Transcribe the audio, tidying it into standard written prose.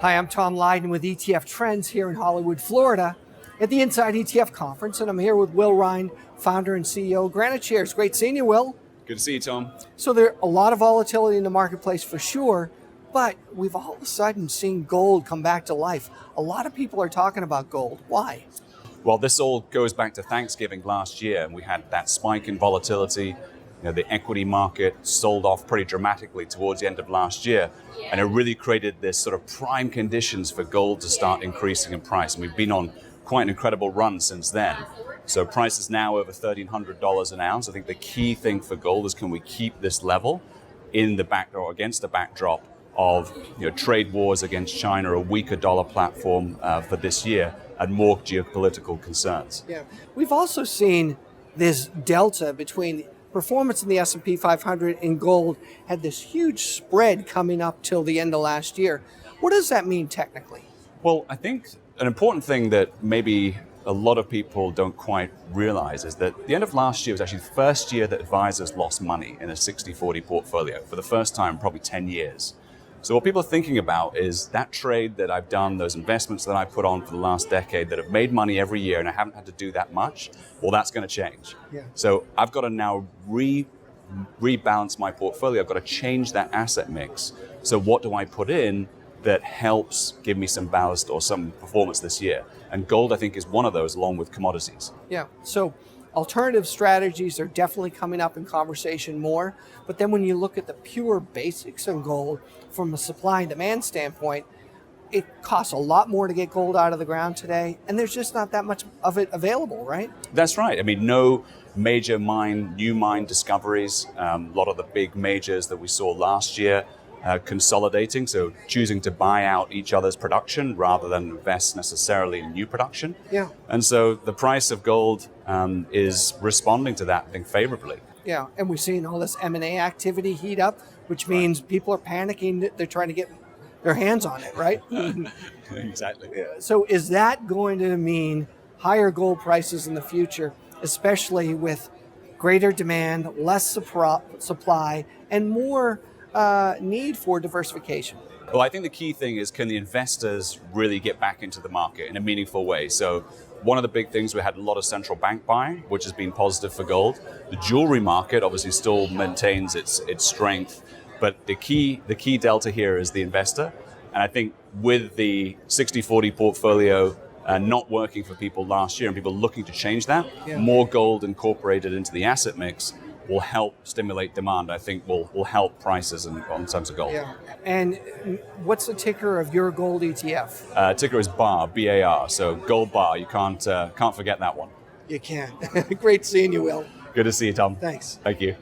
Hi, I'm Tom Lydon with ETF Trends here in Hollywood, Florida at the Inside ETF conference, and I'm here with Will Rhind, founder and CEO of GraniteShares. Great seeing you, Will. Good to see you, Tom. So there's a lot of volatility in the marketplace for sure, but we've all of a sudden seen gold come back to life. A lot of people are talking about gold. Why? Well, this all goes back to Thanksgiving last year, and we had that spike in volatility. The equity market sold off pretty dramatically towards the end of last year, and it really created this sort of prime conditions for gold to start increasing in price. And we've been on quite an incredible run since then. So price is now over $1,300 an ounce. I think the key thing for gold is, can we keep this level in the backdrop, against the backdrop of trade wars against China, a weaker dollar platform for this year, and more geopolitical concerns. Yeah, we've also seen this delta between performance in the S&P 500 and gold had this huge spread coming up till the end of last year. What does that mean technically? Well, I think an important thing that maybe a lot of people don't quite realize is that the end of last year was actually the first year that advisors lost money in a 60-40 portfolio for the first time in probably 10 years. So what people are thinking about is that trade that I've done, those investments that I put on for the last decade that have made money every year and I haven't had to do that much, well, that's going to change. Yeah. So I've got to now rebalance my portfolio. I've got to change that asset mix. So what do I put in that helps give me some ballast or some performance this year? And gold, I think, is one of those, along with commodities. Yeah, so alternative strategies are definitely coming up in conversation more. But then when you look at the pure basics in gold from a supply and demand standpoint, it costs a lot more to get gold out of the ground today, and there's just not that much of it available, right? That's right. I mean, no major new mine discoveries. A lot of the big majors that we saw last year consolidating, so choosing to buy out each other's production rather than invest necessarily in new production. Yeah. And so the price of gold is responding to that, I think, favorably. Yeah, and we're seeing all this M&A activity heat up, which means people are panicking. They're trying to get their hands on it, right? Exactly. So is that going to mean higher gold prices in the future, especially with greater demand, less supply, and more need for diversification? Well, I think the key thing is, can the investors really get back into the market in a meaningful way? So one of the big things, we had a lot of central bank buying, which has been positive for gold. The jewelry market obviously still maintains its strength, but the key delta here is the investor. And I think with the 60-40 portfolio not working for people last year and people looking to change that, more gold incorporated into the asset mix will help stimulate demand. I think will help prices in terms of gold. Yeah. And what's the ticker of your gold ETF? Ticker is BAR, B-A-R. So gold bar. You can't forget that one. You can. Great seeing you, Will. Good to see you, Tom. Thanks. Thank you.